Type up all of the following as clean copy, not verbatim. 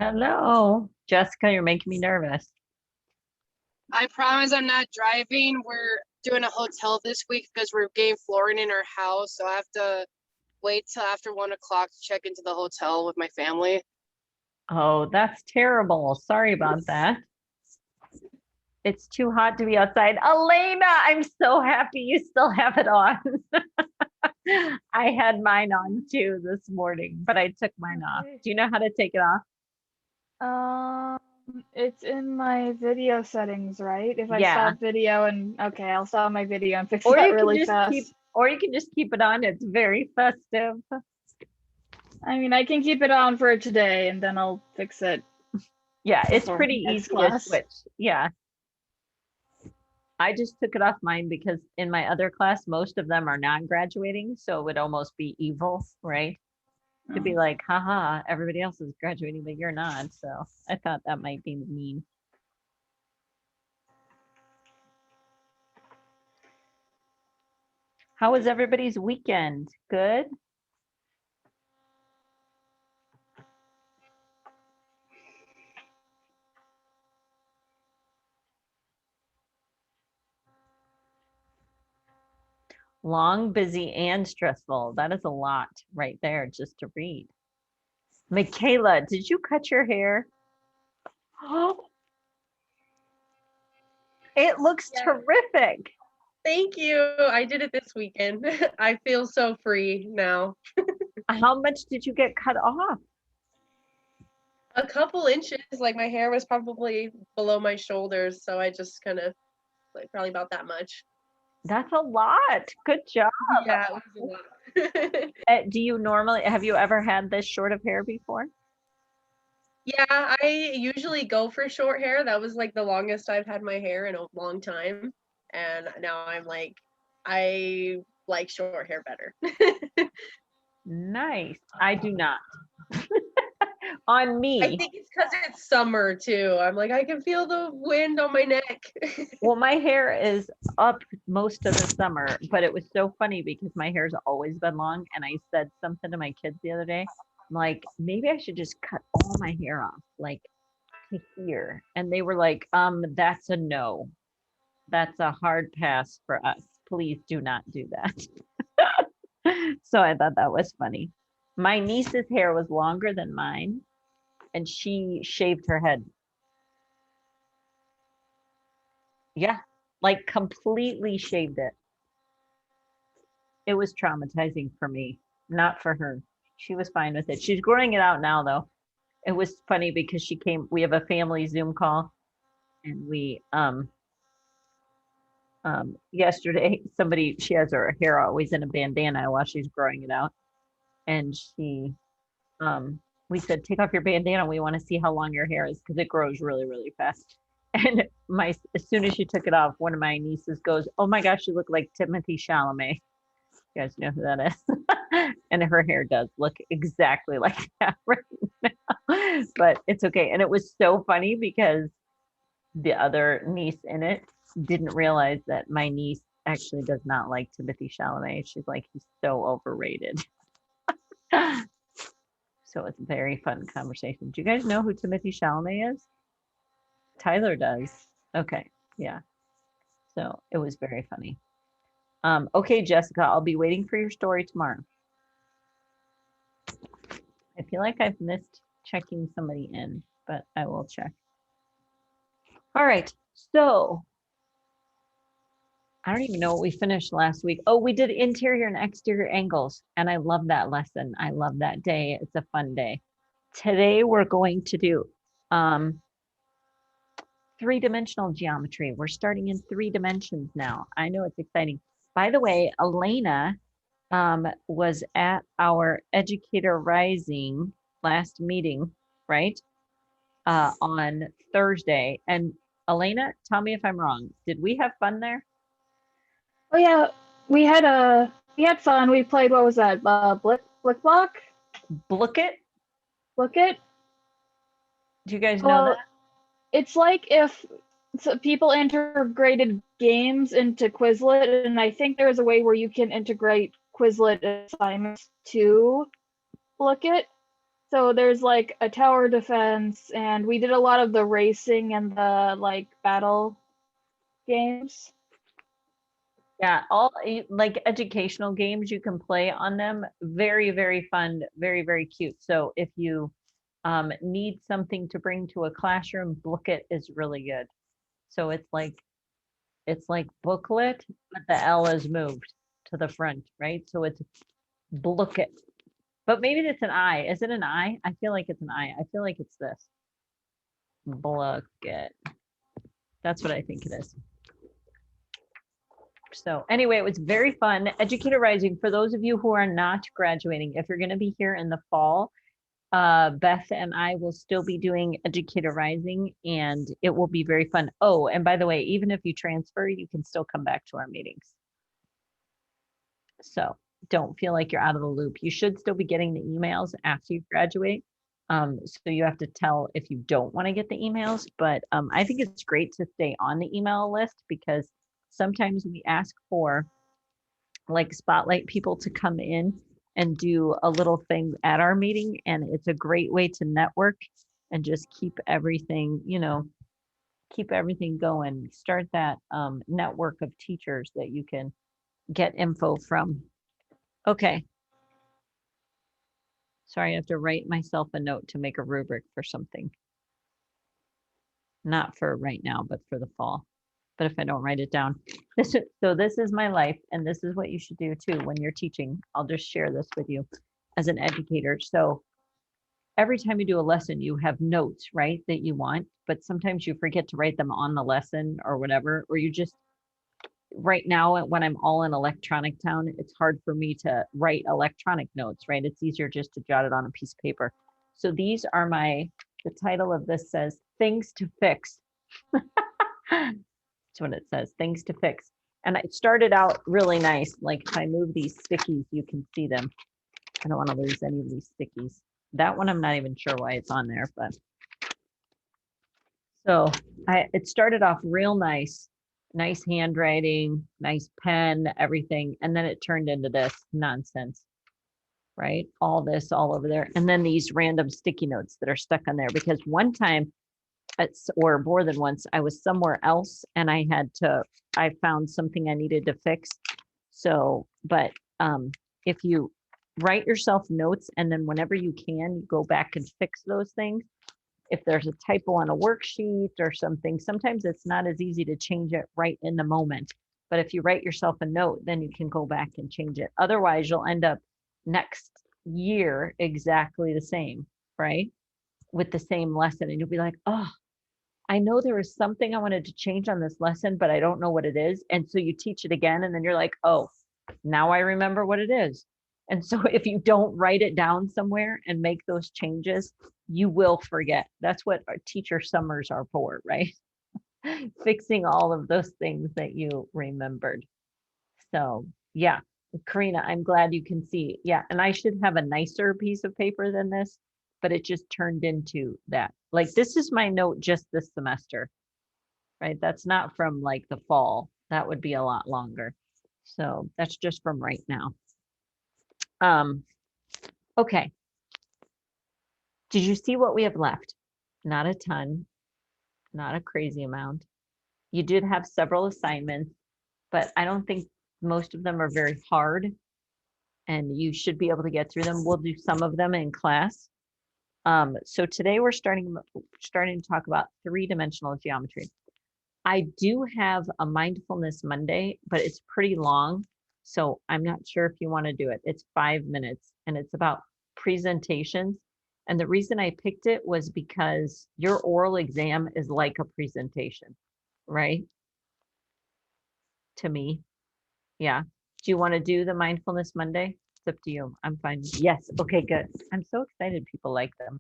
Hello, Jessica, you're making me nervous. I promise I'm not driving. We're doing a hotel this week because we're getting flooring in our house. So I have to wait till after 1 o'clock to check into the hotel with my family. Oh, that's terrible. Sorry about that. It's too hot to be outside. Elena, I'm so happy you still have it on. I had mine on too this morning, but I took mine off. Okay. Do you know how to take it off? It's in my video settings, right? If I Yeah. stop video and okay, I'll stop my video and fix Or that you can really just keep fast. or you can just keep it on. It's very festive. I mean, I can keep it on for today and then I'll fix it Yeah, it's before pretty next easy to class. switch. Yeah. I just took it off mine because in my other class, most of them are non-graduating, so it would almost be evil, right? To be Oh. like, haha, everybody else is graduating, but you're not. So I thought that might be mean. How was everybody's weekend? Good? Long, busy, and stressful. That is a lot right there just to read. Michaela, did you cut your hair? Oh, it looks Yeah. terrific. Thank you. I did it this weekend. I feel so free now. How much did you get cut off? A couple inches, like my hair was probably below my shoulders, so I just kind of like probably about that much. That's a lot. Good job. Yeah, it was a lot. Do you normally, have you ever had this short of hair before? Yeah, I usually go for short hair. That was like the longest I've had my hair in a long time. And now I'm like, I like short hair better. Nice. I do not. On I me. think it's because it's summer too. I'm like, I can feel the wind on my neck. Well, my hair is up most of the summer, but it was so funny because my hair's always been long. And I said something to my kids the other day. I'm like, maybe I should just cut all my hair off, like to here. And they were like, that's a no. That's a hard pass for us. Please do not do that. So I thought that was funny. My niece's hair was longer than mine, and she shaved her head. Yeah, like completely shaved it. It was traumatizing for me, not for her. She was fine with it. She's growing it out now, though. It was funny because she came, we have a family Zoom call, and yesterday, somebody, she has her hair always in a bandana while she's growing it out. And we said, take off your bandana. We want to see how long your hair is because it grows really, really fast. And as soon as she took it off, one of my nieces goes, "Oh my gosh, you look like Timothy Chalamet." You guys know who that is? And her hair does look exactly like that right now. But it's okay. And it was so funny because the other niece in it didn't realize that my niece actually does not like Timothy Chalamet. She's like, he's so overrated. So it's a very fun conversation. Do you guys know who Timothy Chalamet is? Tyler does. Okay. Yeah. So it was very funny. Okay, Jessica, I'll be waiting for your story tomorrow. I feel like I've missed checking somebody in, but I will check. All right. So I don't even know what we finished last week. Oh, we did interior and exterior angles, and I love that lesson. I love that day. It's a fun day. Today we're going to do three-dimensional geometry. We're starting in 3 dimensions now. I know it's exciting. By the way, Elena was at our Educator Rising last meeting, right? On Thursday. And Elena, tell me if I'm wrong. Did we have fun there? Oh yeah, we had fun. We played what was that? Blick block? Book it? Blick it? Do you guys know Well, that? it's like if people integrated games into Quizlet, and I think there is a way where you can integrate Quizlet assignments to Blick it. So there's like a tower defense, and we did a lot of the racing and the like battle games. Yeah, all like educational games you can play on them. Very, very fun, very, very cute. So if you need something to bring to a classroom, Bookit is really good. So it's like booklet, but the L is moved to the front, right? So it's Bookit. But maybe it's an I. Is it an I? I feel like it's an I. I feel like it's this. Bookit. That's what I think it is. So anyway, it was very fun. Educator Rising, for those of you who are not graduating, if you're going to be here in the fall, Beth and I will still be doing Educator Rising, and it will be very fun. Oh, and by the way, even if you transfer, you can still come back to our meetings. So don't feel like you're out of the loop. You should still be getting the emails after you graduate. So you have to tell if you don't want to get the emails, but I think it's great to stay on the email list because sometimes we ask for like spotlight people to come in and do a little thing at our meeting, and it's a great way to network and just keep everything, keep everything going. Start that network of teachers that you can get info from. Okay. Sorry, I have to write myself a note to make a rubric for something. Not for right now, but for the fall. But if I don't write it down, this is my life, and this is what you should do too when you're teaching. I'll just share this with you as an educator. So every time you do a lesson, you have notes, right, that you want, but sometimes you forget to write them on the lesson or whatever, or you just right now when I'm all in electronic town, it's hard for me to write electronic notes, right? It's easier just to jot it on a piece of paper. So these are the title of this says things to fix. That's what it says, things to fix. And it started out really nice. Like if I move these stickies, you can see them. I don't want to lose any of these stickies. That one, I'm not even sure why it's on there, but. So it started off real nice, nice handwriting, nice pen, everything. And then it turned into this nonsense, right? All this all over there. And then these random sticky notes that are stuck on there because one time or more than once, I was somewhere else and I found something I needed to fix. So, but if you write yourself notes and then whenever you can, you go back and fix those things. If there's a typo on a worksheet or something, sometimes it's not as easy to change it right in the moment. But if you write yourself a note, then you can go back and change it. Otherwise, you'll end up next year exactly the same, right? With the same lesson. And you'll be like, oh, I know there was something I wanted to change on this lesson, but I don't know what it is. And so you teach it again, and then you're like, oh, now I remember what it is. And so if you don't write it down somewhere and make those changes, you will forget. That's what our teacher summers are for, right? Fixing all of those things that you remembered. So yeah, Karina, I'm glad you can see. Yeah, and I should have a nicer piece of paper than this, but it just turned into that. Like this is my note just this semester, right? That's not from like the fall. That would be a lot longer. So that's just from right now. Okay. Did you see what we have left? Not a ton, not a crazy amount. You did have several assignments, but I don't think most of them are very hard and you should be able to get through them. We'll do some of them in class. So today we're starting to talk about three-dimensional geometry. I do have a mindfulness Monday, but it's pretty long. So I'm not sure if you want to do it. It's 5 minutes and it's about presentations. And the reason I picked it was because your oral exam is like a presentation, right? To me. Yeah. Do you want to do the mindfulness Monday? It's up to you. I'm fine. Yes. Okay, good. I'm so excited people like them.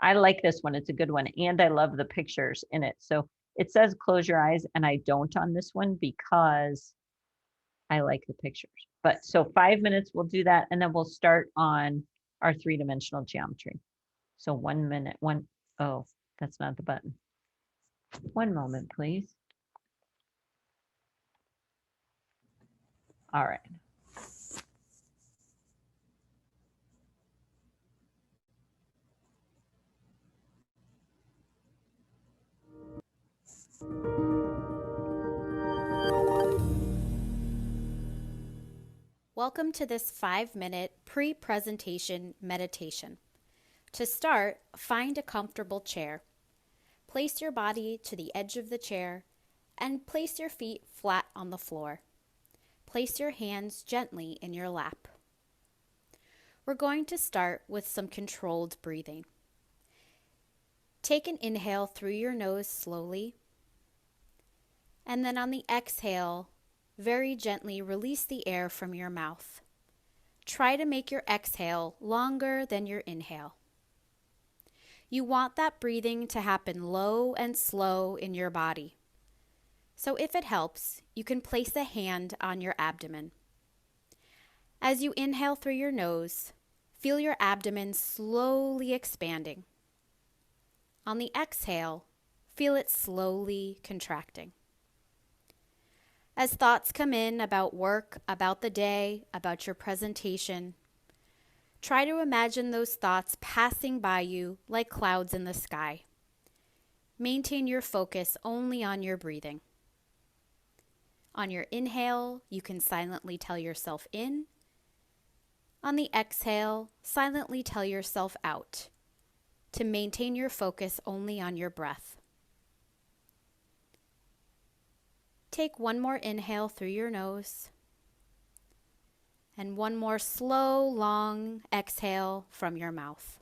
I like this one. It's a good one. And I love the pictures in it. So it says close your eyes and I don't on this one because I like the pictures. But so 5 minutes, we'll do that. And then we'll start on our three-dimensional geometry. So 1 minute, oh, that's not the button. One moment, please. All right. Welcome to this 5-minute pre-presentation meditation. To start, find a comfortable chair. Place your body to the edge of the chair and place your feet flat on the floor. Place your hands gently in your lap. We're going to start with some controlled breathing. Take an inhale through your nose slowly, and then on the exhale, very gently release the air from your mouth. Try to make your exhale longer than your inhale. You want that breathing to happen low and slow in your body. So if it helps, you can place a hand on your abdomen. As you inhale through your nose, feel your abdomen slowly expanding. On the exhale, feel it slowly contracting. As thoughts come in about work, about the day, about your presentation, try to imagine those thoughts passing by you like clouds in the sky. Maintain your focus only on your breathing. On your inhale, you can silently tell yourself in. On the exhale, silently tell yourself out to maintain your focus only on your breath. Take one more inhale through your nose and one more slow, long exhale from your mouth.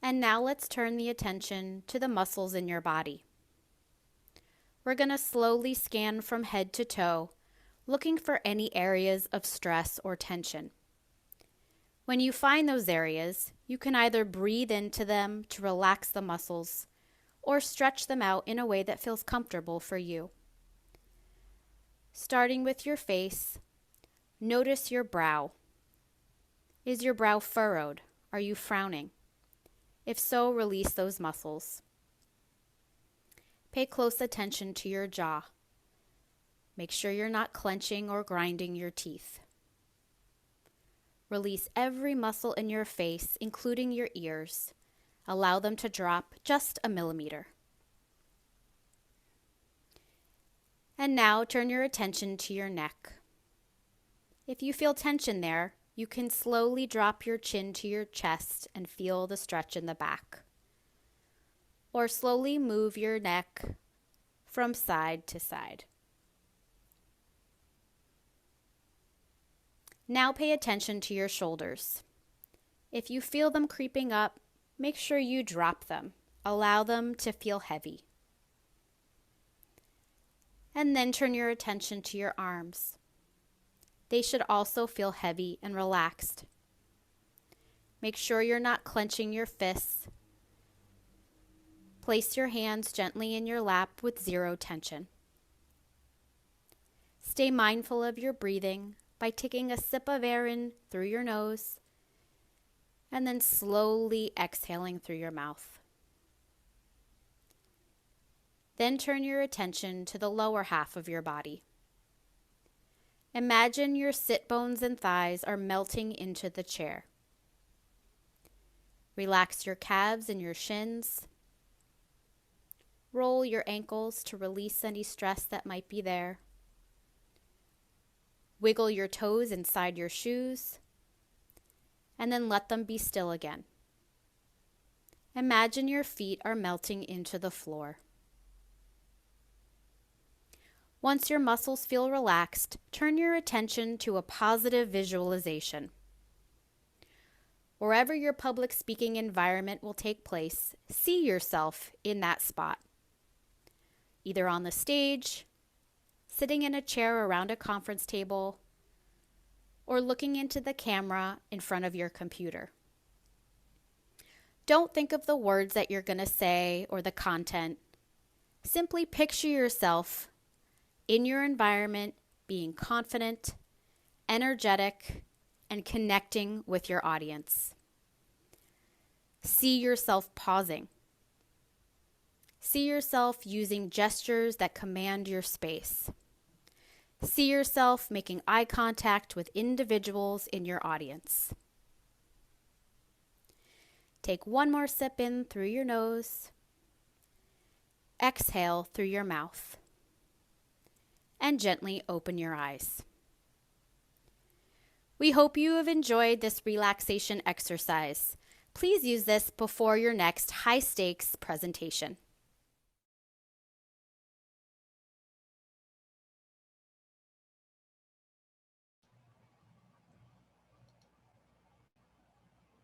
And now let's turn the attention to the muscles in your body. We're going to slowly scan from head to toe, looking for any areas of stress or tension. When you find those areas, you can either breathe into them to relax the muscles or stretch them out in a way that feels comfortable for you. Starting with your face, notice your brow. Is your brow furrowed? Are you frowning? If so, release those muscles. Pay close attention to your jaw. Make sure you're not clenching or grinding your teeth. Release every muscle in your face, including your ears. Allow them to drop just a millimeter. And now turn your attention to your neck. If you feel tension there, you can slowly drop your chin to your chest and feel the stretch in the back. Or slowly move your neck from side to side. Now pay attention to your shoulders. If you feel them creeping up, make sure you drop them. Allow them to feel heavy. And then turn your attention to your arms. They should also feel heavy and relaxed. Make sure you're not clenching your fists. Place your hands gently in your lap with zero tension. Stay mindful of your breathing by taking a sip of air in through your nose and then slowly exhaling through your mouth. Then turn your attention to the lower half of your body. Imagine your sit bones and thighs are melting into the chair. Relax your calves and your shins. Roll your ankles to release any stress that might be there. Wiggle your toes inside your shoes, and then let them be still again. Imagine your feet are melting into the floor. Once your muscles feel relaxed, turn your attention to a positive visualization. Wherever your public speaking environment will take place, see yourself in that spot. Either on the stage, sitting in a chair around a conference table, or looking into the camera in front of your computer. Don't think of the words that you're going to say or the content. Simply picture yourself in your environment being confident, energetic, and connecting with your audience. See yourself pausing. See yourself using gestures that command your space. See yourself making eye contact with individuals in your audience. Take one more sip in through your nose Exhale through your mouth. And gently open your eyes. We hope you have enjoyed this relaxation exercise. Please use this before your next high-stakes presentation.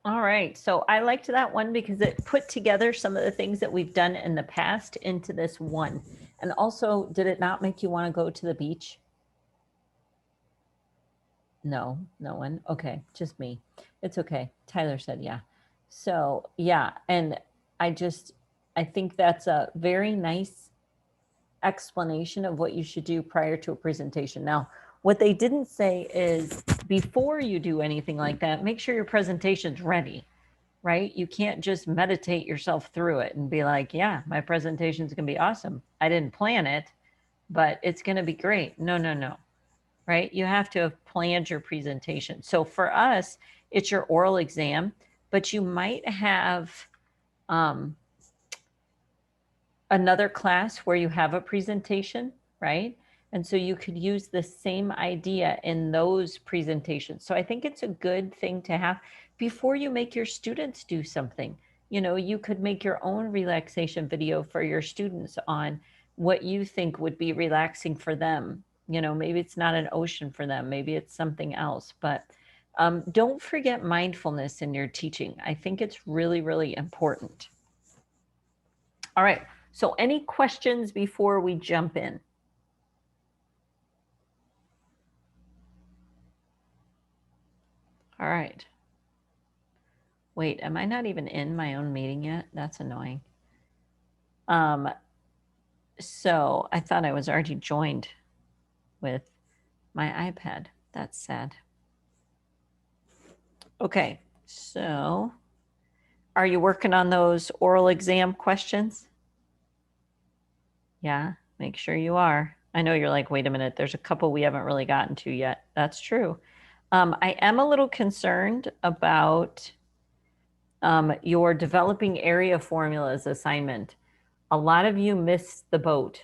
All right, so I liked that one because it put together some of the things that we've done in the past into this one. And also, did it not make you want to go to the beach? No, no one. Okay, just me. It's okay. Tyler said yeah. So yeah, and I think that's a very nice explanation of what you should do prior to a presentation. Now, what they didn't say is before you do anything like that, make sure your presentation's ready, right? You can't just meditate yourself through it and be like, yeah, my presentation's gonna be awesome. I didn't plan it, but it's gonna be great. No, no, no, right? You have to have planned your presentation. So for us, it's your oral exam, but you might have another class where you have a presentation, right? And so you could use the same idea in those presentations. So I think it's a good thing to have before you make your students do something. You know, you could make your own relaxation video for your students on what you think would be relaxing for them. You know, maybe it's not an ocean for them, maybe it's something else, but don't forget mindfulness in your teaching. I think it's really, really important. All right. So any questions before we jump in? All right. Wait, am I not even in my own meeting yet? That's annoying. So I thought I was already joined with my iPad. That's sad. Okay, so are you working on those oral exam questions? Yeah, make sure you are. I know you're like, wait a minute, there's a couple we haven't really gotten to yet. That's true. I am a little concerned about your developing area formulas assignment. A lot of you missed the boat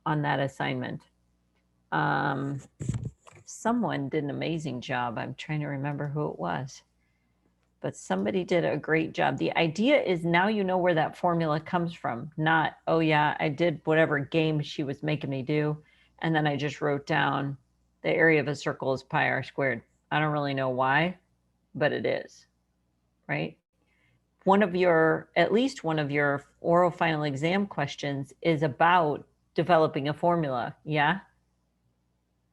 on that assignment. Someone did an amazing job. I'm trying to remember who it was, but somebody did a great job. The idea is now you know where that formula comes from, not, oh yeah, I did whatever game she was making me do, and then I just wrote down the area of a circle is pi r squared. I don't really know why, but it is, right? At least one of your oral final exam questions is about developing a formula, yeah?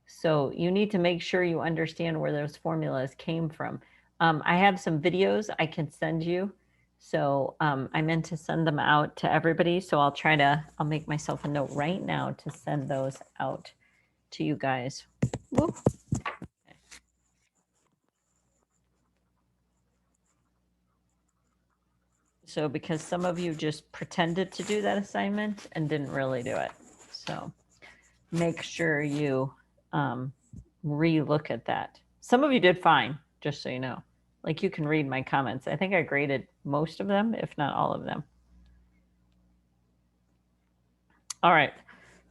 So you need to make sure you understand where those formulas came from. I have some videos I can send you. So I meant to send them out to everybody. So I'll make myself a note right now to send those out to you guys. Whoop. So because some of you just pretended to do that assignment and didn't really do it. So make sure you re-look at that. Some of you did fine, just so you know. Like you can read my comments. I think I graded most of them, if not all of them. All right,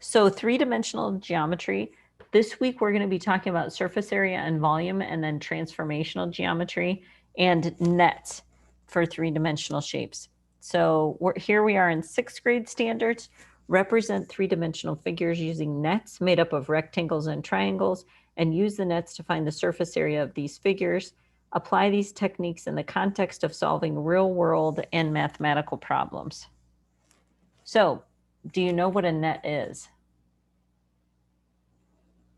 so three-dimensional geometry. This week we're going to be talking about surface area and volume, and then transformational geometry and nets for three-dimensional shapes. So here we are in 6th grade standards. Represent three-dimensional figures using nets made up of rectangles and triangles, and use the nets to find the surface area of these figures. Apply these techniques in the context of solving real-world and mathematical problems. So, do you know what a net is?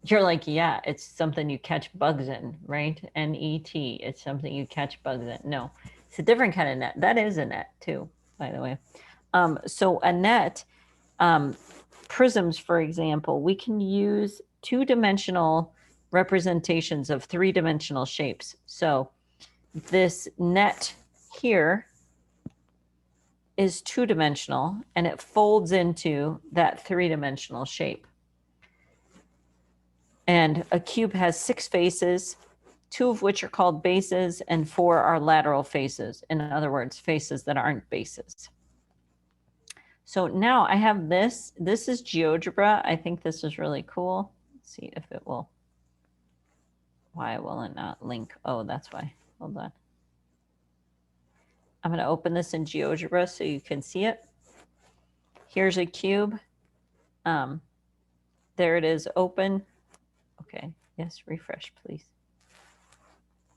You're like, yeah, it's something you catch bugs in, right? N-E-T, it's something you catch bugs in. No, it's a different kind of net. That is a net too, by the way. So a net, prisms, for example, we can use two-dimensional representations of three-dimensional shapes. So this net here is two-dimensional and it folds into that three-dimensional shape. And a cube has 6 faces, 2 of which are called bases and 4 are lateral faces. In other words, faces that aren't bases. So now I have this. This is GeoGebra. I think this is really cool. Let's see if it will. Why will it not link? Oh, that's why. Hold on. I'm going to open this in GeoGebra so you can see it. Here's a cube. There it is, open. Okay, yes, refresh, please.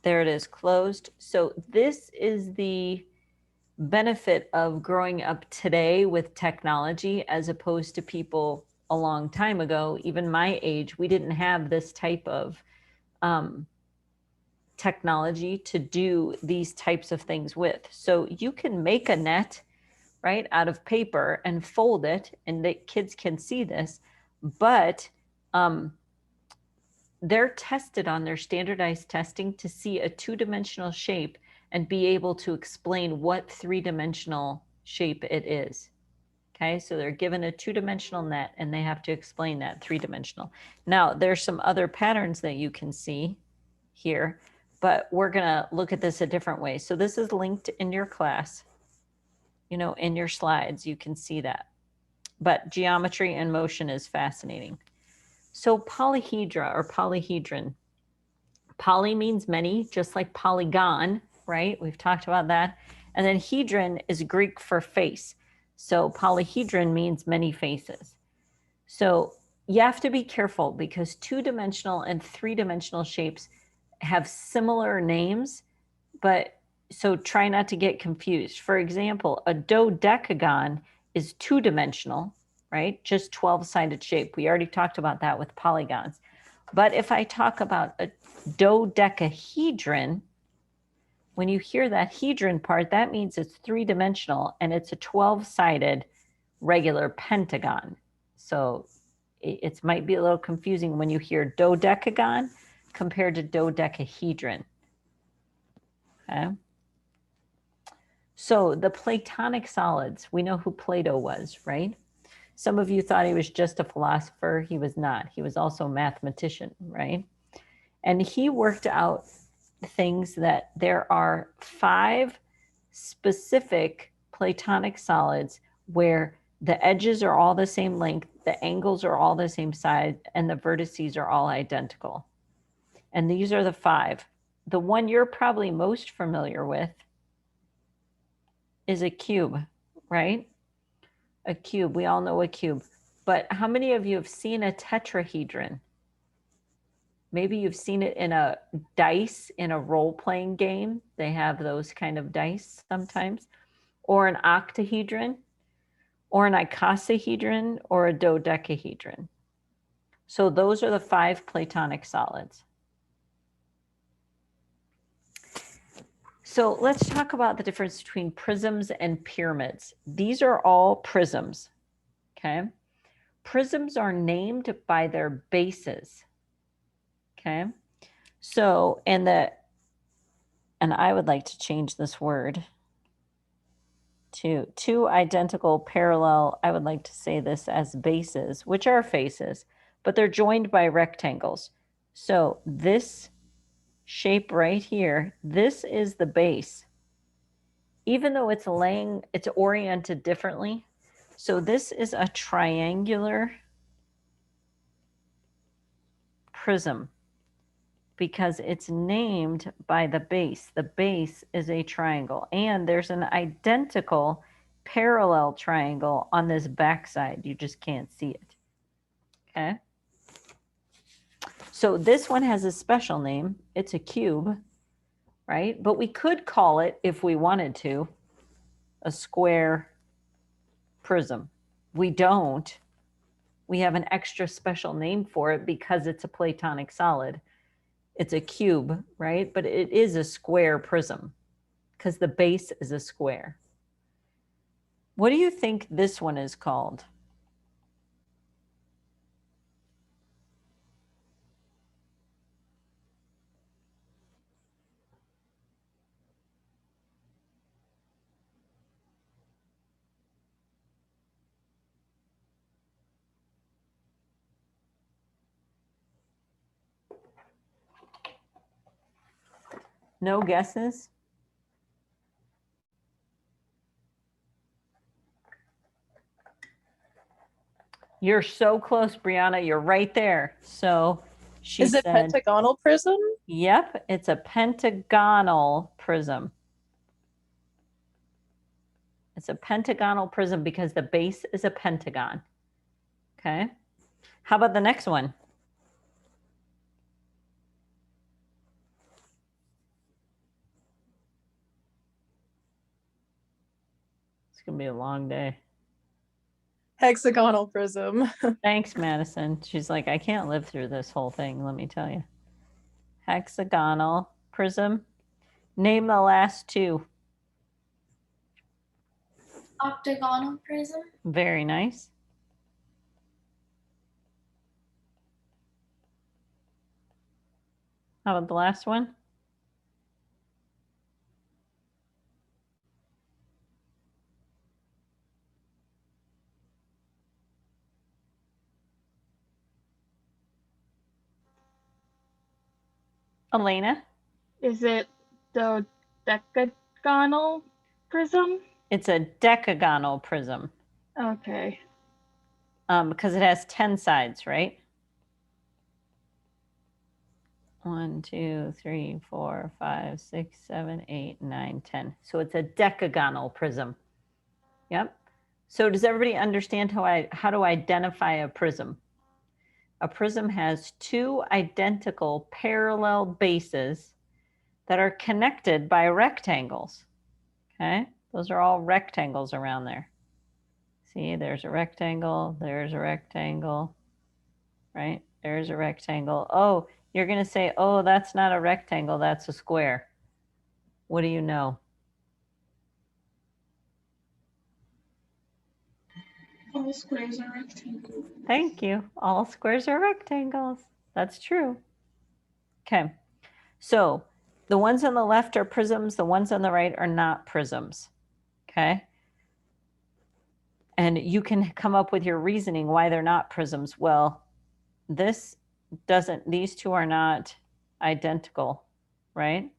There it is, closed. So this is the benefit of growing up today with technology as opposed to people a long time ago, even my age. We didn't have this type of technology to do these types of things with. So you can make a net, right, out of paper and fold it, and the kids can see this, but they're tested on their standardized testing to see a two-dimensional shape and be able to explain what three-dimensional shape it is. Okay, so they're given a two-dimensional net and they have to explain that three-dimensional. Now, there's some other patterns that you can see here, but we're gonna look at this a different way. So this is linked in your class, you know, in your slides, you can see that. But geometry and motion is fascinating. So polyhedra or polyhedron. Poly means many, just like polygon, right? We've talked about that. And then hedron is Greek for face. So polyhedron means many faces. So you have to be careful because two-dimensional and three-dimensional shapes have similar names, but so try not to get confused. For example, a dodecagon is two-dimensional, right? Just 12-sided shape. We already talked about that with polygons. But if I talk about a dodecahedron, when you hear that hedron part, that means it's three-dimensional and it's a 12-sided regular pentagon. So it might be a little confusing when you hear dodecagon compared to dodecahedron. Okay. So the Platonic solids, we know who Plato was, right? Some of you thought he was just a philosopher. He was not. He was also a mathematician, right? And he worked out things that there are 5 specific Platonic solids where the edges are all the same length, the angles are all the same size, and the vertices are all identical. And these are the 5. The one you're probably most familiar with is a cube, right? A cube. We all know a cube. But how many of you have seen a tetrahedron? Maybe you've seen it in a dice in a role-playing game. They have those kind of dice sometimes. Or an octahedron, or an icosahedron, or a dodecahedron. So those are the 5 Platonic solids. So let's talk about the difference between prisms and pyramids. These are all prisms, okay? Prisms are named by their bases, okay? So, and I would like to change this word to two identical parallel, I would like to say this as bases, which are faces, but they're joined by rectangles. So this shape right here, this is the base. Even though it's oriented differently. So this is a triangular prism because it's named by the base. The base is a triangle, and there's an identical parallel triangle on this backside. You just can't see it. Okay. So this one has a special name. It's a cube, right? But we could call it, if we wanted to, a square prism. We don't. We have an extra special name for it because it's a Platonic solid. It's a cube, right? But it is a square prism because the base is a square. What do you think this one is called? No guesses? You're so close, Brianna. You're right there. So she Is it said, pentagonal prism? yep, it's a pentagonal prism. It's a pentagonal prism because the base is a pentagon. Okay. How about the next one? It's going to be a long day. Hexagonal prism. Thanks, Madison. She's like, I can't live through this whole thing, let me tell you. Hexagonal prism. Name the last two. Octagonal prism. Very nice. How about the last one? Elena? Is it the decagonal prism? It's a decagonal prism Okay. because it has 10 sides, right? 1, 2, 3, 4, 5, 6, 7, 8, 9, 10. So it's a decagonal prism. Yep. So does everybody understand how to identify a prism? A prism has two identical parallel bases that are connected by rectangles. Okay, those are all rectangles around there. See, there's a rectangle, right? There's a rectangle. Oh, you're going to say, oh, that's not a rectangle, that's a square. What do you know? All squares are rectangles. Thank you. All squares are rectangles. That's true. Okay, so the ones on the left are prisms, the ones on the right are not prisms. Okay. And you can come up with your reasoning why they're not prisms. Well, these two are not identical, right?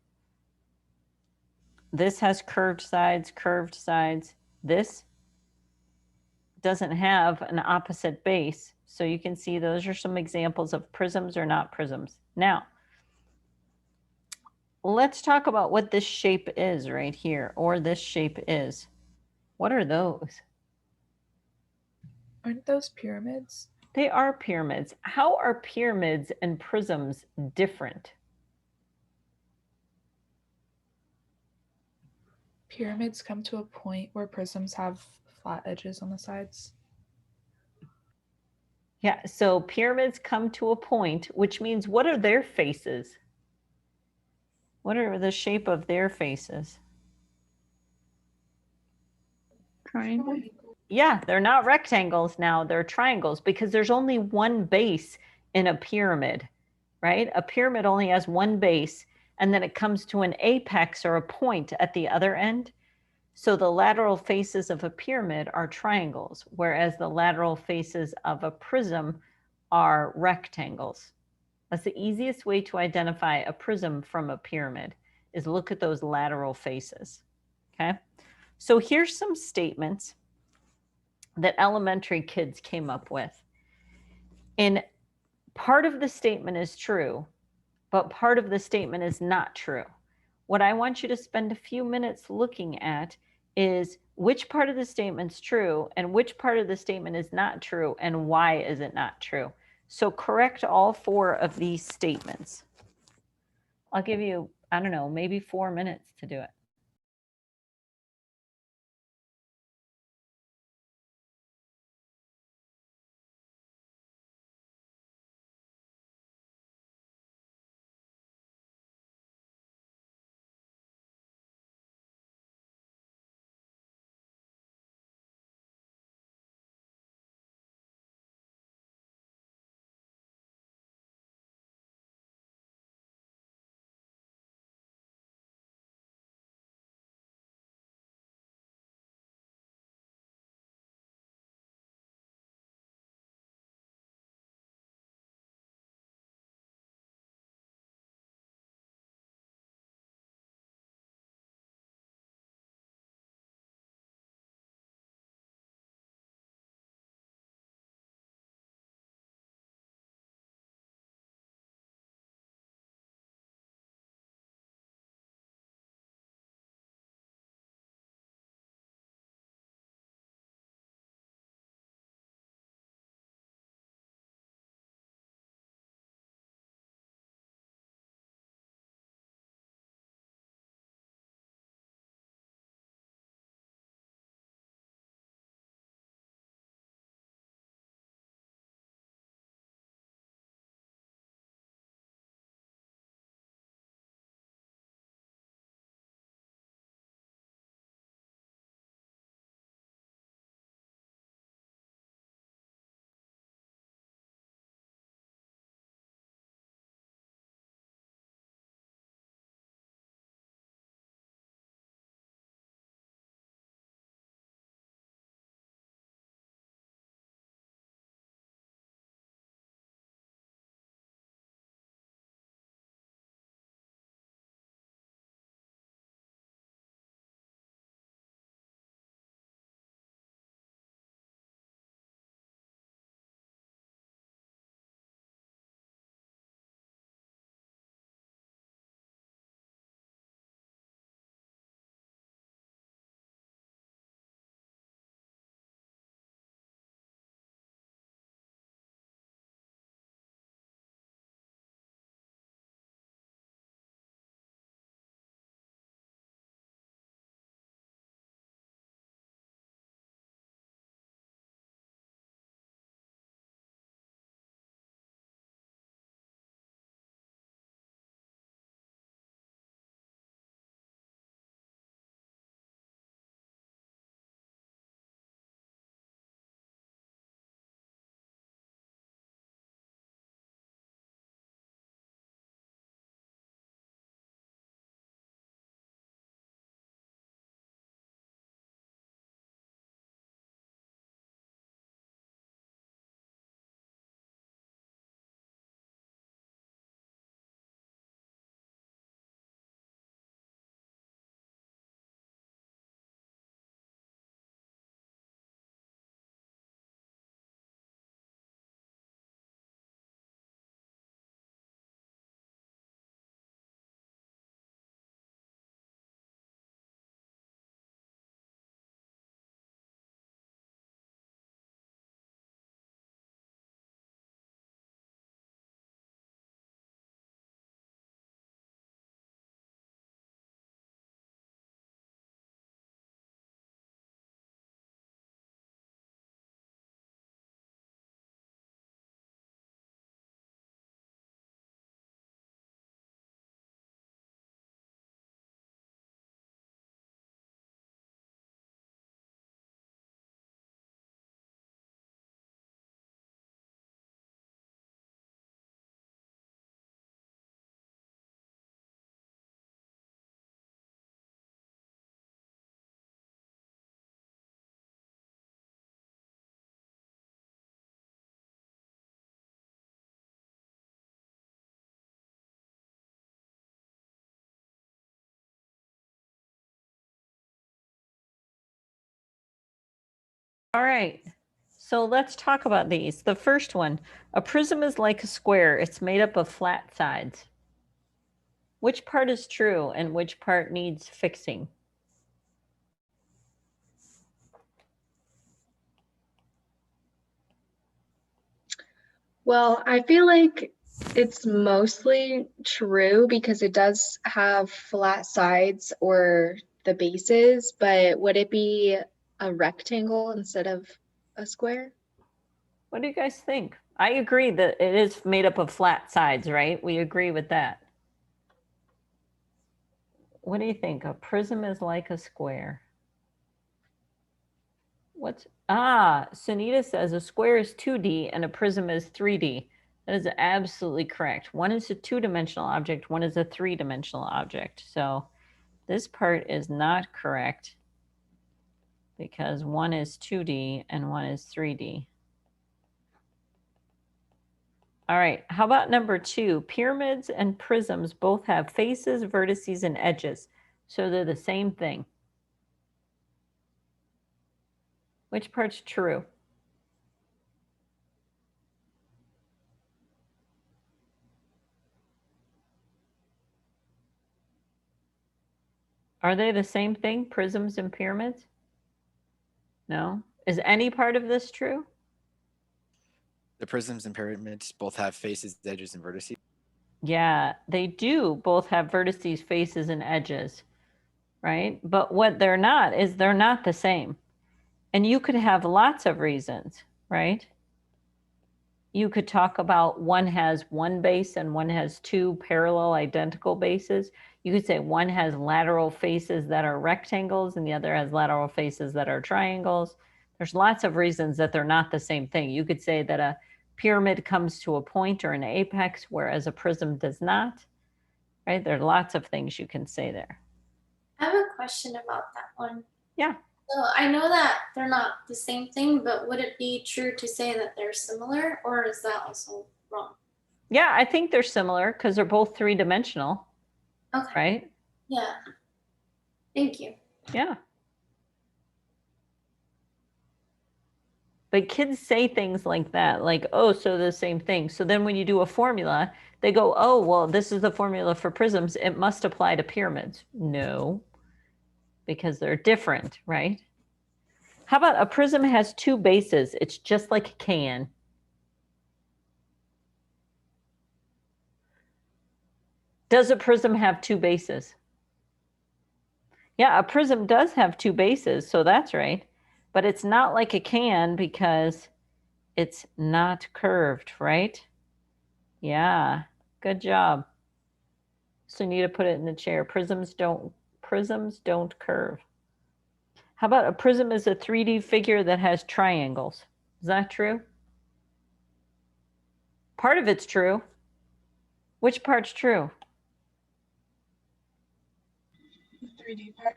This has curved sides. This doesn't have an opposite base. So you can see those are some examples of prisms or not prisms. Now, let's talk about what this shape is right here, or this shape is. What are those? Aren't those pyramids? They are pyramids. How are pyramids and prisms different? Pyramids come to a point where prisms have flat edges on the sides. Yeah, so pyramids come to a point, which means what are their faces? What are the shape of their faces? Triangle. Yeah, they're not rectangles now, they're triangles because there's only one base in a pyramid, right? A pyramid only has one base and then it comes to an apex or a point at the other end. So the lateral faces of a pyramid are triangles, whereas the lateral faces of a prism are rectangles. That's the easiest way to identify a prism from a pyramid is look at those lateral faces, okay? So here's some statements that elementary kids came up with. And part of the statement is true, but part of the statement is not true. What I want you to spend a few minutes looking at is which part of the statement's true and which part of the statement is not true and why is it not true. So correct all 4 of these statements. I'll give you, I don't know, maybe 4 minutes to do it. All right. So let's talk about these. The first one, a prism is like a square. It's made up of flat sides. Which part is true and which part needs fixing? Well, I feel like it's mostly true because it does have flat sides or the bases, but would it be a rectangle instead of a square? What do you guys think? I agree that it is made up of flat sides, right? We agree with that. What do you think? A prism is like a square. Sunita says a square is 2D and a prism is 3D. That is absolutely correct. One is a two-dimensional object, one is a three-dimensional object. So this part is not correct because one is 2D and one is 3D. All right, how about number 2? Pyramids and prisms both have faces, vertices, and edges. So they're the same thing. Which part's true? Are they the same thing, prisms and pyramids? No? Is any part of this true? The prisms and pyramids both have faces, edges, and vertices. Yeah, they do both have vertices, faces, and edges, right? But what they're not is they're not the same. And you could have lots of reasons, right? You could talk about one has one base and one has two parallel identical bases. You could say one has lateral faces that are rectangles and the other has lateral faces that are triangles. There's lots of reasons that they're not the same thing. You could say that a pyramid comes to a point or an apex, whereas a prism does not, right? There are lots of things you can say there. I have a question about that one. Yeah. So I know that they're not the same thing, but would it be true to say that they're similar, or is that also wrong? Yeah, I think they're similar because they're both three-dimensional, Okay. right? Yeah. Thank you. Yeah. But kids say things like that, like, oh, so the same thing. So then when you do a formula, they go, oh, well, this is the formula for prisms. It must apply to pyramids. No, because they're different, right? How about a prism has two bases? It's just like a can. Does a prism have two bases? Yeah, a prism does have two bases, so that's right. But it's not like a can because it's not curved, right? Yeah, good job. So you need to put it in the chair. Prisms don't curve. How about a prism is a 3D figure that has triangles? Is that true? Part of it's true. Which part's true? 3D part.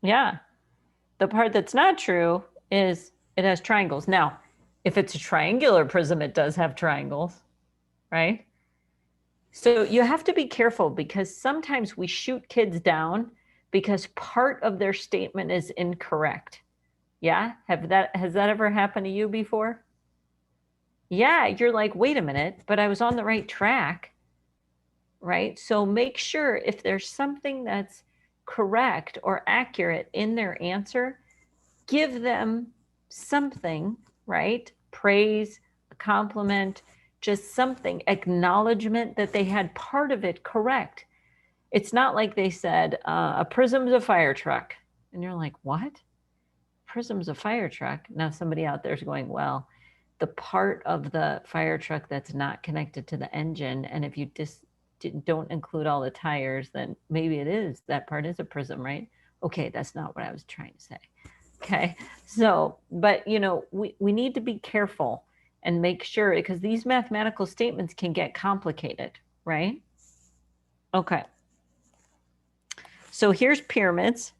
Yeah. The part that's not true is it has triangles. Now, if it's a triangular prism, it does have triangles, right? So you have to be careful because sometimes we shoot kids down because part of their statement is incorrect. Yeah? Has that ever happened to you before? Yeah, you're like, wait a minute, but I was on the right track, right? So make sure if there's something that's correct or accurate in their answer, give them something, right? Praise, a compliment, just something, acknowledgement that they had part of it correct. It's not like they said, a prism's a fire truck. And you're like, what? Prism's a fire truck. Now somebody out there's going, well, the part of the fire truck that's not connected to the engine, and if you just don't include all the tires, then maybe it is, that part is a prism, right? Okay, that's not what I was trying to say. Okay, so, but you know, we need to be careful and make sure, because these mathematical statements can get complicated, right? Okay. So here's pyramids.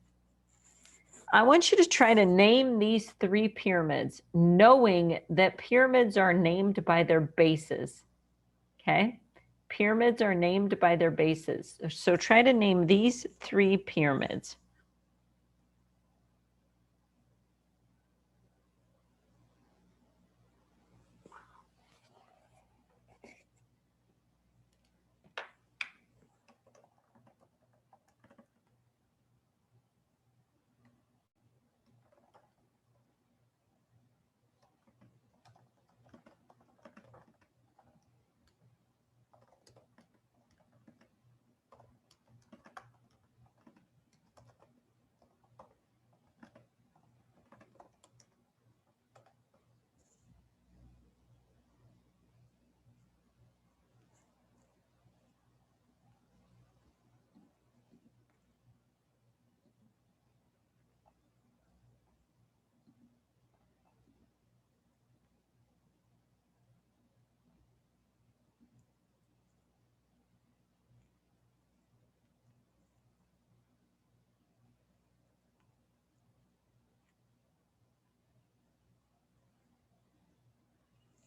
I want you to try to name these 3 pyramids, knowing that pyramids are named by their bases. Okay? Pyramids are named by their bases. So try to name these 3 pyramids.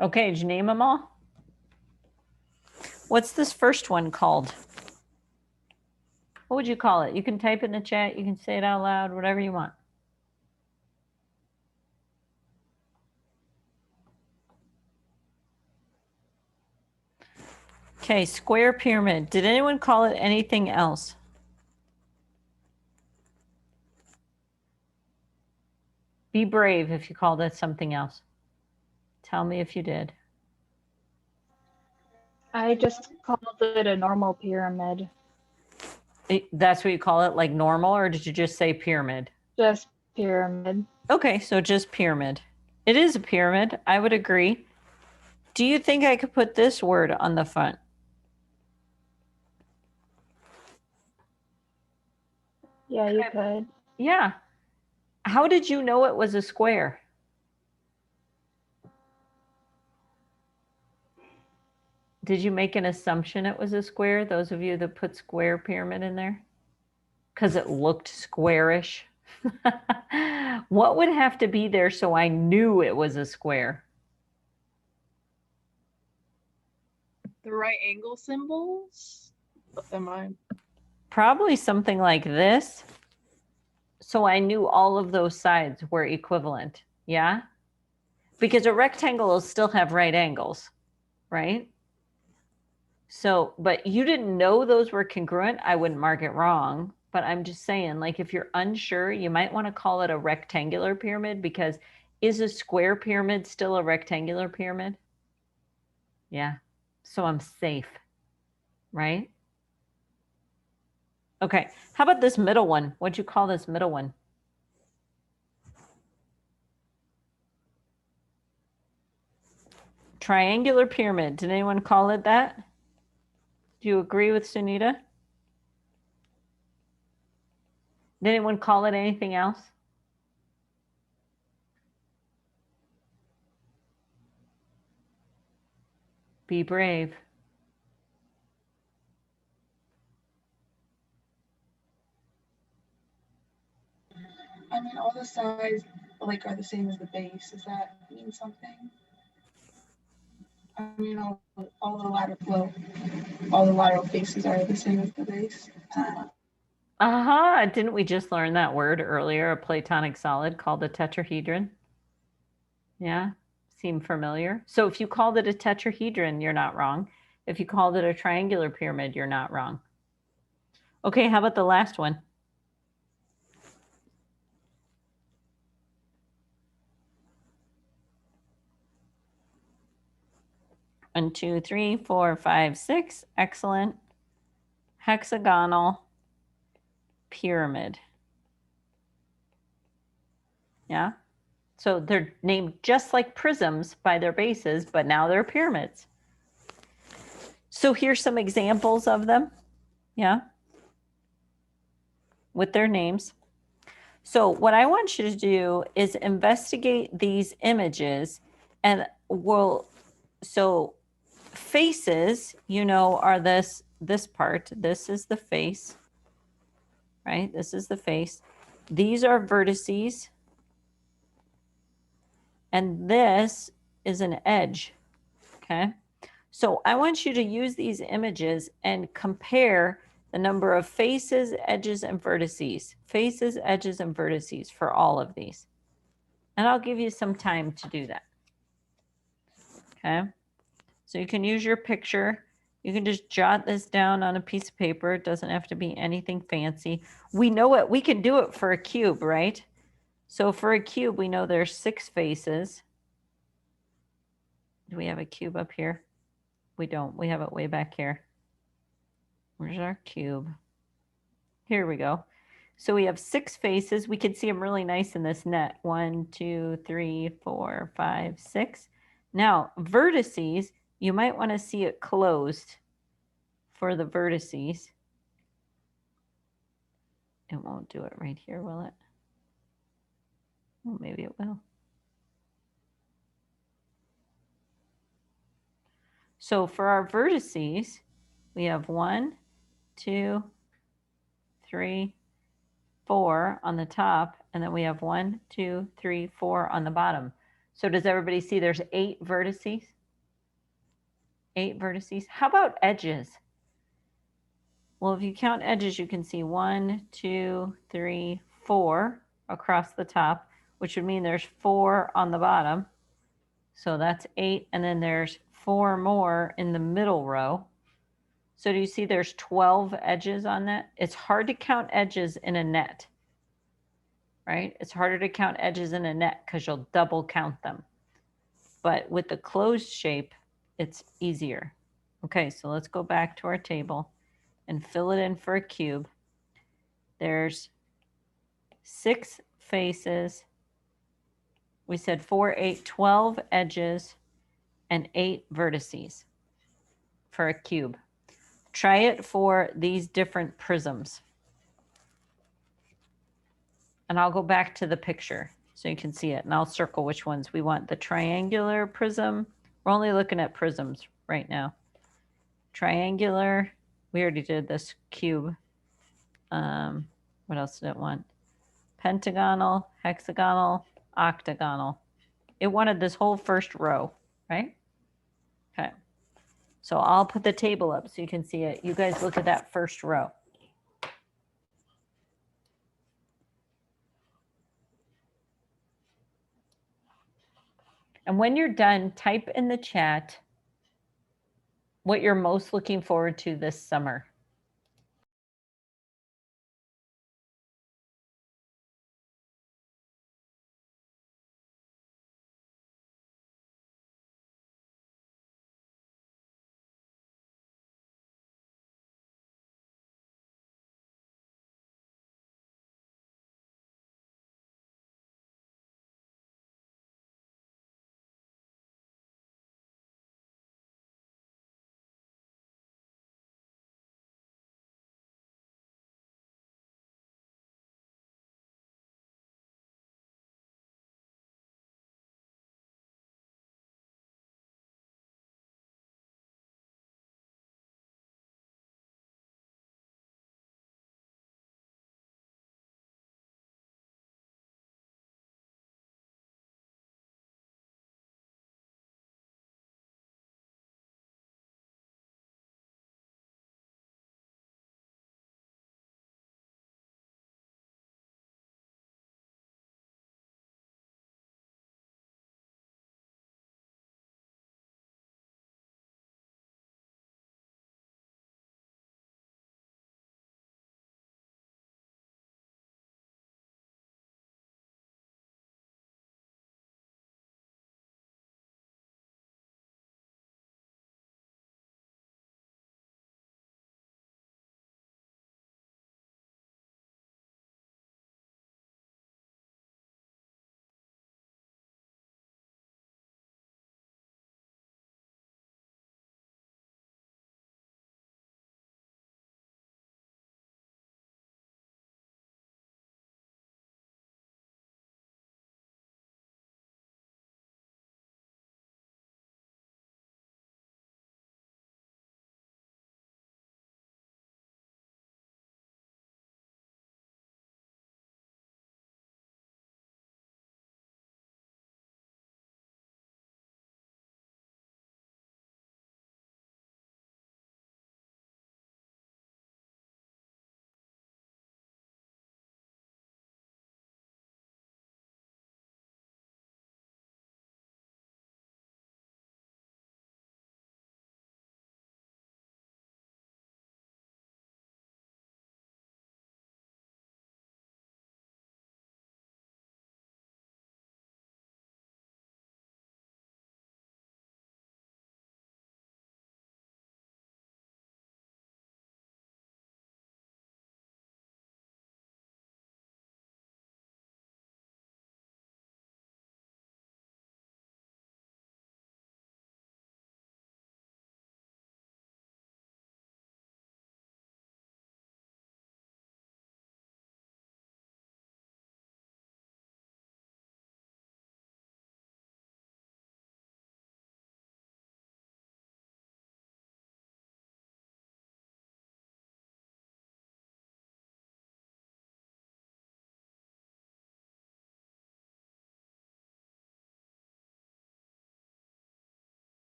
Okay, did you name them all? What's this first one called? What would you call it? You can type it in the chat. You can say it out loud, whatever you want. Okay, square pyramid. Did anyone call it anything else? Be brave if you called it something else. Tell me if you did. I just called it a normal pyramid. That's what you call it, like normal, or did you just say pyramid? Just pyramid. Okay, so just pyramid. It is a pyramid. I would agree. Do you think I could put this word on the front? Yeah, you could. Yeah. How did you know it was a square? Did you make an assumption it was a square? Those of you that put square pyramid in there? Because it looked squarish. What would have to be there so I knew it was a square? The right angle symbols? Am I? Probably something like this. So I knew all of those sides were equivalent. Yeah? Because a rectangle will still have right angles, right? So, but you didn't know those were congruent, I wouldn't mark it wrong. But I'm just saying, like, if you're unsure, you might want to call it a rectangular pyramid, because is a square pyramid still a rectangular pyramid? Yeah. So I'm safe, right? Okay. How about this middle one? What'd you call this middle one? Triangular pyramid. Did anyone call it that? Do you agree with Sunita? Did anyone call it anything else? Be brave. I mean, all the sides like are the same as the base. Does that mean something? I mean, all the lateral faces are the same as the base. Aha, didn't we just learn that word earlier, a platonic solid called a tetrahedron? Yeah, seem familiar. So if you called it a tetrahedron, you're not wrong. If you called it a triangular pyramid, you're not wrong. Okay, how about the last one? One, two, three, four, five, six. Excellent. Hexagonal pyramid. Yeah. So they're named just like prisms by their bases, but now they're pyramids. So here's some examples of them. Yeah. With their names. So what I want you to do is investigate these images, and so faces, you know, are this part. This is the face, right? This is the face. These are vertices. And this is an edge, okay? So I want you to use these images and compare the number of faces, edges, and vertices. Faces, edges, and vertices for all of these. And I'll give you some time to do that. Okay? So you can use your picture. You can just jot this down on a piece of paper. It doesn't have to be anything fancy. We know it. We can do it for a cube, right? So for a cube, we know there's 6 faces. Do we have a cube up here? We don't. We have it way back here. Where's our cube? Here we go. So we have 6 faces. We can see them really nice in this net. 1, 2, 3, 4, 5, 6. Now, vertices, you might want to see it closed for the vertices. It won't do it right here, will it? Well, maybe it will. So for our vertices, we have 1, 2, 3, 4 on the top, and then we have 1, 2, 3, 4 on the bottom. So does everybody see there's 8 vertices? 8 vertices. How about edges? Well, if you count edges, you can see 1, 2, 3, 4 across the top, which would mean there's 4 on the bottom. So that's 8, and then there's 4 more in the middle row. So do you see there's 12 edges on that? It's hard to count edges in a net, right? It's harder to count edges in a net because you'll double count them. But with the closed shape, it's easier. Okay, so let's go back to our table and fill it in for a cube. There's 6 faces. We said 4, 8, 12 edges and 8 vertices for a cube. Try it for these different prisms. And I'll go back to the picture so you can see it. And I'll circle which ones we want. The triangular prism. We're only looking at prisms right now. Triangular. We already did this cube. What else did it want? Pentagonal, hexagonal, octagonal. It wanted this whole first row, right? Okay. So I'll put the table up so you can see it. You guys look at that first row. And when you're done, type in the chat what you're most looking forward to this summer.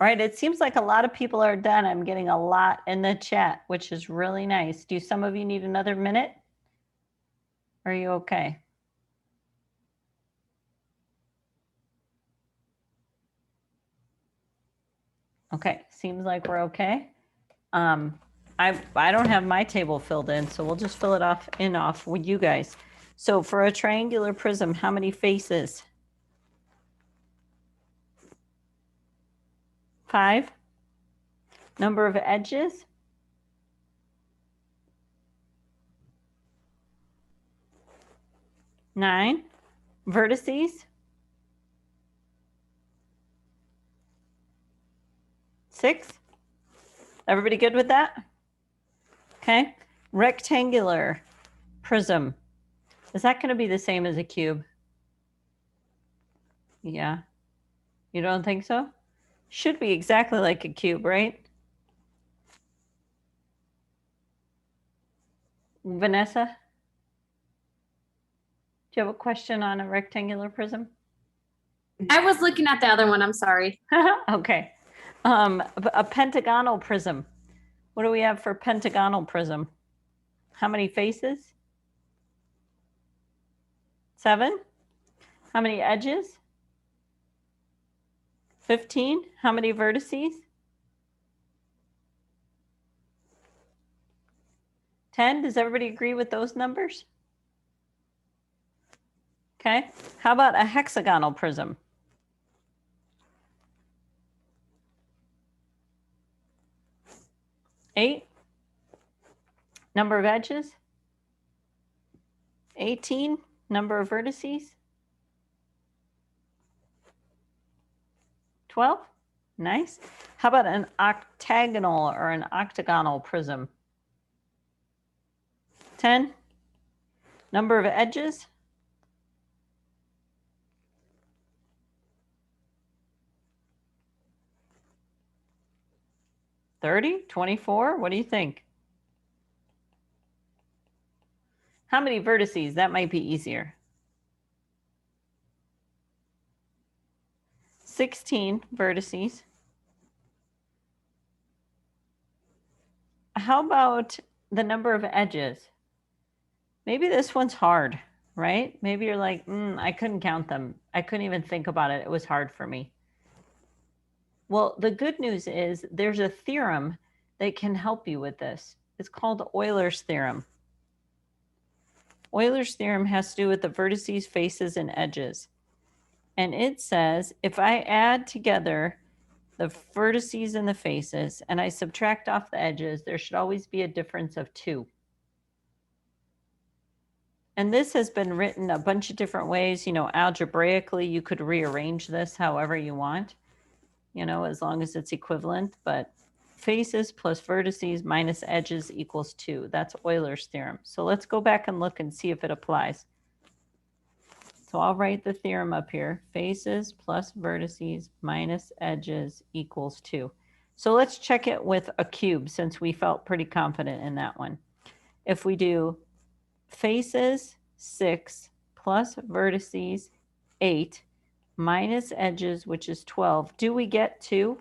All right, it seems like a lot of people are done. I'm getting a lot in the chat, which is really nice. Do some of you need another minute? Are you okay? Okay, seems like we're okay. I don't have my table filled in, so we'll just fill it off with you guys. So for a triangular prism, how many faces? 5. Number of edges? 9. Vertices? 6. Everybody good with that? Okay. Rectangular prism. Is that going to be the same as a cube? Yeah. You don't think so? Should be exactly like a cube, right? Vanessa? Do you have a question on a rectangular prism? I was looking at the other one. I'm sorry. Okay. A pentagonal prism. What do we have for pentagonal prism? How many faces? 7. How many edges? 15. How many vertices? 10. Does everybody agree with those numbers? Okay. How about a hexagonal prism? 8. Number of edges? 18. Number of vertices? 12. Nice. How about an octagonal or an octagonal prism? 10. Number of edges? 30, 24. What do you think? How many vertices? That might be easier. 16 vertices. How about the number of edges? Maybe this one's hard, right? Maybe you're like, I couldn't count them. I couldn't even think about it. It was hard for me. Well, the good news is there's a theorem that can help you with this. It's called Euler's theorem. Euler's theorem has to do with the vertices, faces, and edges. And it says if I add together the vertices and the faces and I subtract off the edges, there should always be a difference of 2. And this has been written a bunch of different ways. You know, algebraically, you could rearrange this however you want, you know, as long as it's equivalent. But faces plus vertices minus edges equals 2. That's Euler's theorem. So let's go back and look and see if it applies. So I'll write the theorem up here. Faces plus vertices minus edges equals 2. So let's check it with a cube since we felt pretty confident in that one. If we do faces 6 plus vertices 8 minus edges, which is 12, do we get 2?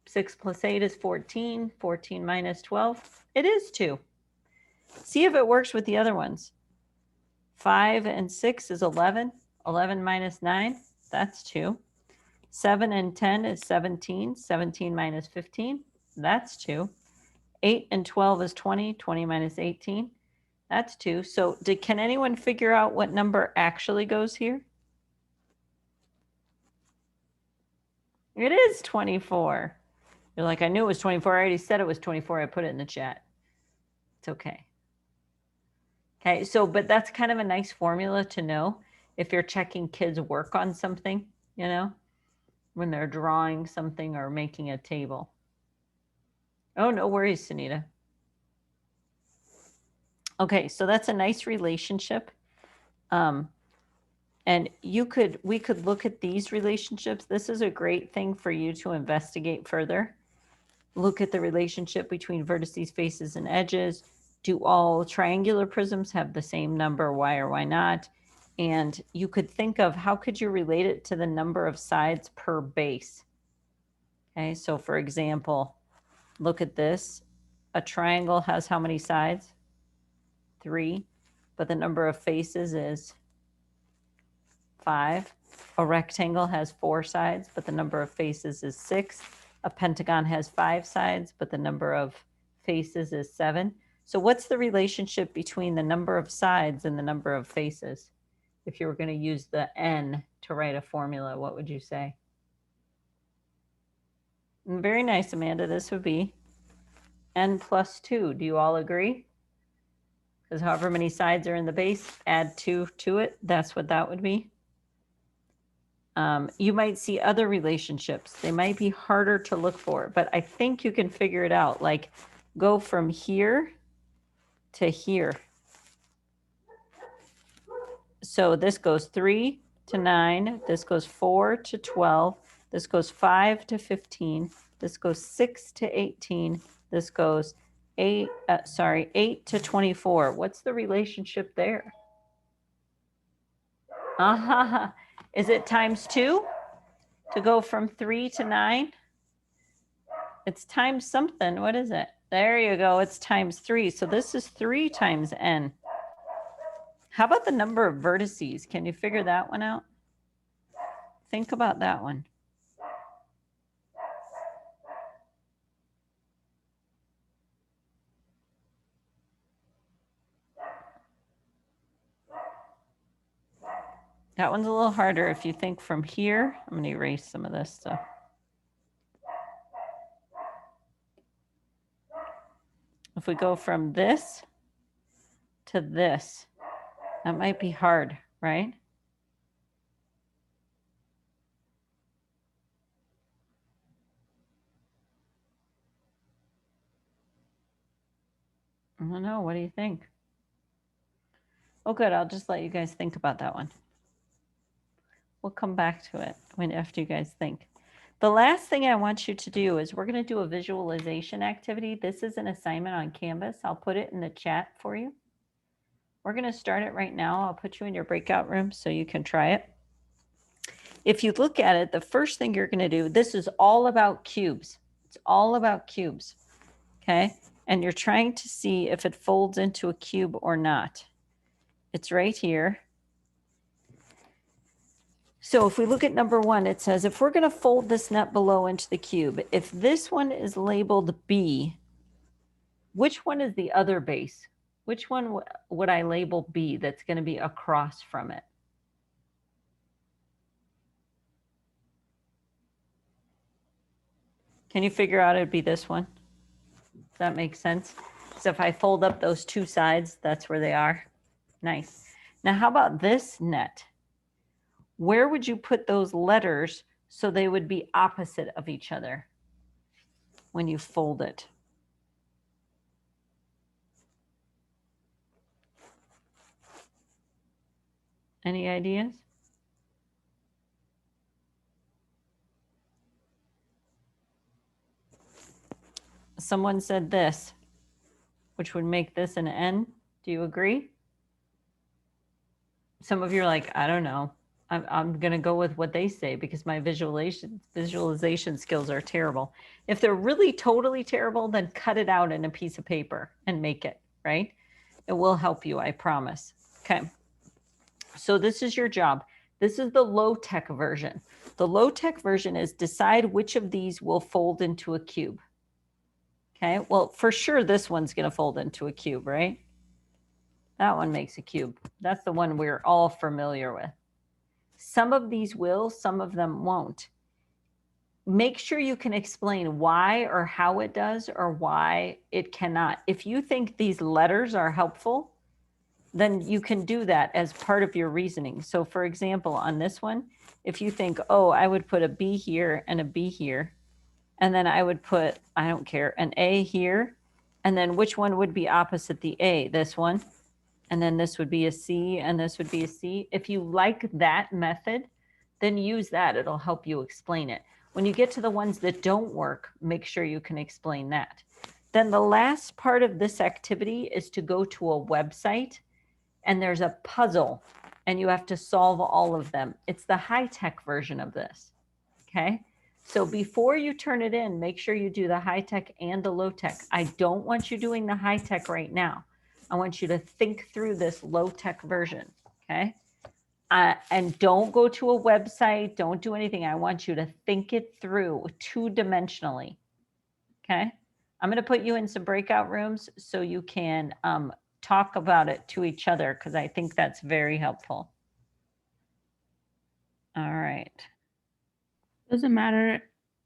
6 plus 8 is 14. 14 minus 12, it is 2. See if it works with the other ones. 5 and 6 is 11. 11 minus 9, that's 2. 7 and 10 is 17. 17 minus 15, that's 2. 8 and 12 is 20. 20 minus 18, that's 2. So can anyone figure out what number actually goes here? It is 24. You're like, I knew it was 24. I already said it was 24. I put it in the chat. It's okay. Okay, so, but that's kind of a nice formula to know if you're checking kids' work on something, you know, when they're drawing something or making a table. Oh, no worries, Sunita. Okay, so that's a nice relationship. And we could look at these relationships. This is a great thing for you to investigate further. Look at the relationship between vertices, faces, and edges. Do all triangular prisms have the same number? Why or why not? And you could think of how could you relate it to the number of sides per base? Okay, so for example, look at this. A triangle has how many sides? 3, but the number of faces is 5. A rectangle has 4 sides, but the number of faces is 6. A pentagon has 5 sides, but the number of faces is 7. So what's the relationship between the number of sides and the number of faces? If you were going to use the n to write a formula, what would you say? Very nice, Amanda. This would be n plus 2. Do you all agree? Because however many sides are in the base, add 2 to it. That's what that would be. You might see other relationships. They might be harder to look for, but I think you can figure it out. Like go from here to here. So this goes 3 to 9. This goes 4 to 12. This goes 5 to 15. This goes 6 to 18. This goes 8 to 24. What's the relationship there? Is it times 2 to go from 3 to 9? It's times something. What is it? There you go. It's times 3. So this is 3 times n. How about the number of vertices? Can you figure that one out? Think about that one. That one's a little harder if you think from here. I'm going to erase some of this stuff. If we go from this to this, that might be hard, right? I don't know. What do you think? Oh, good. I'll just let you guys think about that one. We'll come back to it after you guys think. The last thing I want you to do is we're going to do a visualization activity. This is an assignment on Canvas. I'll put it in the chat for you. We're going to start it right now. I'll put you in your breakout room so you can try it. If you look at it, the first thing you're going to do, this is all about cubes. It's all about cubes. Okay. And you're trying to see if it folds into a cube or not. It's right here. So if we look at number 1, it says, if we're going to fold this net below into the cube, if this one is labeled B, which one is the other base? Which one would I label B that's going to be across from it? Can you figure out it'd be this one? Does that make sense? So if I fold up those 2 sides, that's where they are. Nice. Now, how about this net? Where would you put those letters so they would be opposite of each other when you fold it? Any ideas? Someone said this, which would make this an N. Do you agree? Some of you are like, I don't know. I'm going to go with what they say because my visualization skills are terrible. If they're really totally terrible, then cut it out in a piece of paper and make it, right? It will help you, I promise. Okay. So this is your job. This is the low-tech version. The low-tech version is decide which of these will fold into a cube. Okay. Well, for sure, this one's going to fold into a cube, right? That one makes a cube. That's the one we're all familiar with. Some of these will, some of them won't. Make sure you can explain why or how it does or why it cannot. If you think these letters are helpful, then you can do that as part of your reasoning. So for example, on this one, if you think, oh, I would put a B here and a B here, and then I would put, I don't care, an A here, and then which one would be opposite the A? This one. And then this would be a C, and this would be a C. If you like that method, then use that. It'll help you explain it. When you get to the ones that don't work, make sure you can explain that. Then the last part of this activity is to go to a website, and there's a puzzle, and you have to solve all of them. It's the high-tech version of this, okay? So before you turn it in, make sure you do the high tech and the low tech. I don't want you doing the high tech right now. I want you to think through this low tech version. Okay. And don't go to a website. Don't do anything. I want you to think it through two-dimensionally. Okay. I'm going to put you in some breakout rooms so you can talk about it to each other, because I think that's very helpful. All right. Does it matter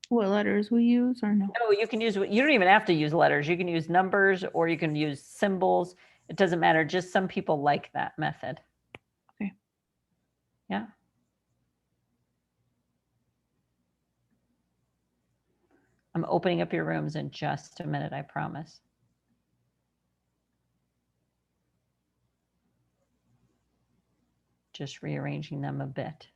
what letters we use or no? No, you can use, you don't even have to use letters. You can use numbers or you can use symbols. It doesn't matter. Just some people like that method. Okay. Yeah. I'm opening up your rooms in just a minute, I promise. Just rearranging them a bit.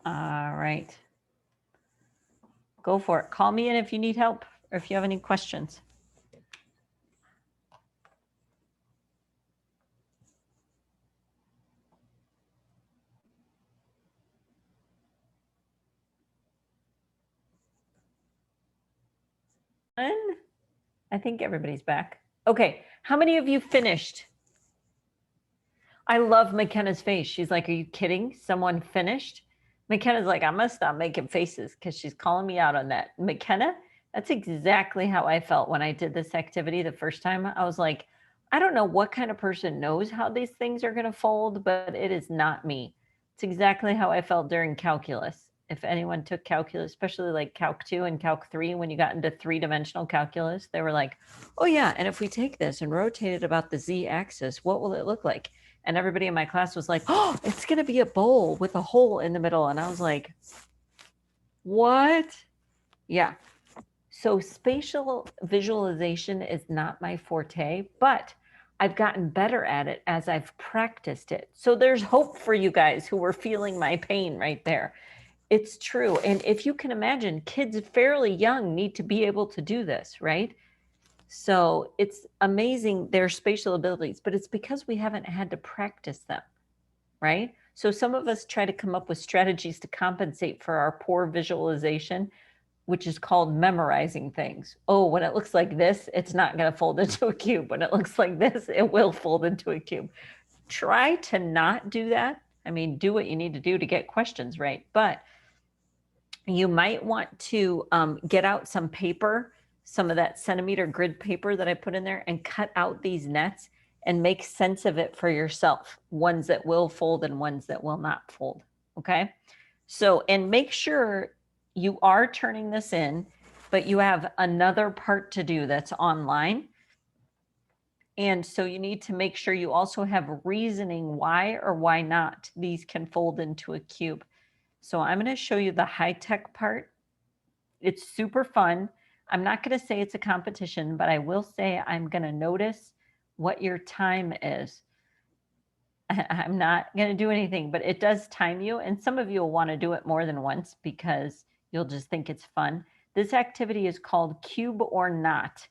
All right. Go for it. Call me in if you need help or if you have any questions. I think everybody's back. Okay. How many of you finished? I love McKenna's face. She's like, are you kidding? Someone finished? McKenna's like, I must stop making faces because she's calling me out on that. McKenna, that's exactly how I felt when I did this activity the first time. I was like, I don't know what kind of person knows how these things are going to fold, but it is not me. It's exactly how I felt during calculus. If anyone took calculus, especially like Calc 2 and Calc 3, when you got into three-dimensional calculus, they were like, oh yeah, and if we take this and rotate it about the z-axis, what will it look like? And everybody in my class was like, oh, it's going to be a bowl with a hole in the middle. And I was like, what? Yeah. So spatial visualization is not my forte, but I've gotten better at it as I've practiced it. So there's hope for you guys who were feeling my pain right there. It's true. And if you can imagine, kids fairly young need to be able to do this, right? So it's amazing their spatial abilities, but it's because we haven't had to practice them, right? So some of us try to come up with strategies to compensate for our poor visualization, which is called memorizing things. Oh, when it looks like this, it's not going to fold into a cube. When it looks like this, it will fold into a cube. Try to not do that. I mean, do what you need to do to get questions right, but you might want to get out some paper, some of that centimeter grid paper that I put in there, and cut out these nets and make sense of it for yourself. Ones that will fold and ones that will not fold. Okay. So, and make sure you are turning this in, but you have another part to do that's online. And so you need to make sure you also have reasoning why or why not these can fold into a cube. So I'm going to show you the high-tech part. It's super fun. I'm not going to say it's a competition, but I will say I'm going to notice what your time is. I'm not going to do anything, but it does time you. And some of you will want to do it more than once because you'll just think it's fun. This activity is called Cube or Not.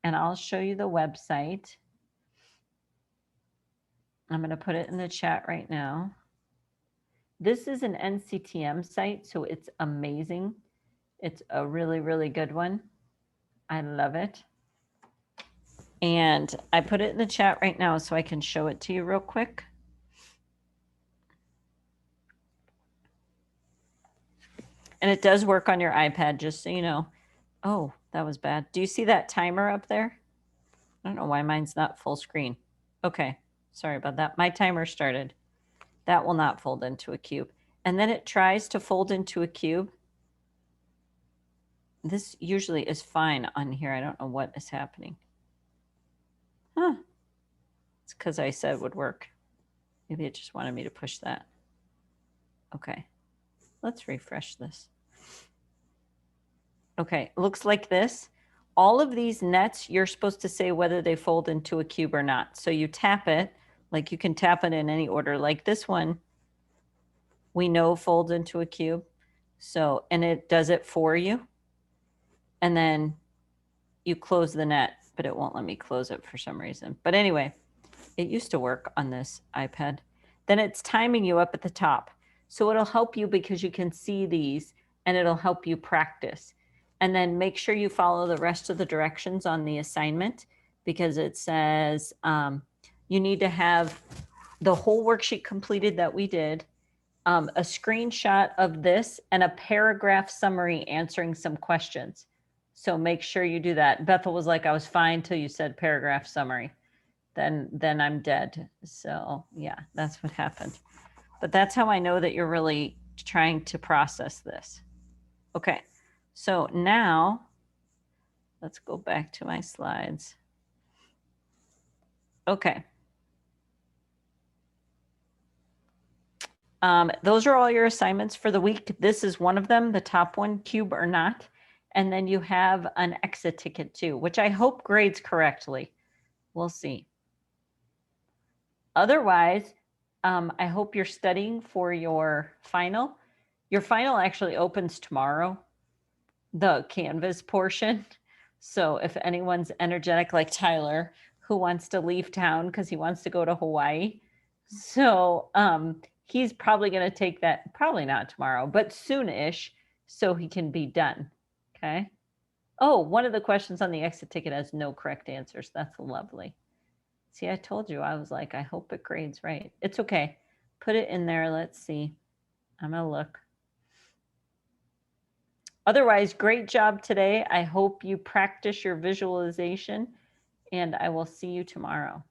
And I'll show you the website. I'm going to put it in the chat right now. This is an NCTM site, so it's amazing. It's a really, really good one. I love it. And I put it in the chat right now so I can show it to you real quick. And it does work on your iPad, just so you know. Oh, that was bad. Do you see that timer up there? I don't know why mine's not full screen. Okay, sorry about that. My timer started. That will not fold into a cube. And then it tries to fold into a cube. This usually is fine on here. I don't know what is happening. Huh. It's because I said it would work. Maybe it just wanted me to push that. Okay. Let's refresh this. Okay, looks like this. all of these nets, you're supposed to say whether they fold into a cube or not. So you tap it, like you can tap it in any order. Like this one, we know folds into a cube. So, and it does it for you. And then you close the net, but it won't let me close it for some reason. But anyway, it used to work on this iPad. Then it's timing you up at the top. So it'll help you because you can see these and it'll help you practice. And then make sure you follow the rest of the directions on the assignment because it says you need to have the whole worksheet completed that we did, a screenshot of this, and a paragraph summary answering some questions. So make sure you do that. Bethel was like, I was fine till you said paragraph summary. Then I'm dead. So yeah, that's what happened. But that's how I know that you're really trying to process this. Okay, so now let's go back to my slides. Okay. Those are all your assignments for the week. This is one of them, the top one, cube or not. And then you have an exit ticket too, which I hope grades correctly. We'll see. Otherwise, I hope you're studying for your final. Your final actually opens tomorrow, the Canvas portion. So if anyone's energetic like Tyler, who wants to leave town because he wants to go to Hawaii. So he's probably going to take that, probably not tomorrow, but soon-ish, so he can be done. Okay. Oh, one of the questions on the exit ticket has no correct answers. That's lovely. See, I told you, I was like, I hope it grades right. It's okay. Put it in there. Let's see. I'm going to look. Otherwise, great job today. I hope you practice your visualization, and I will see you tomorrow.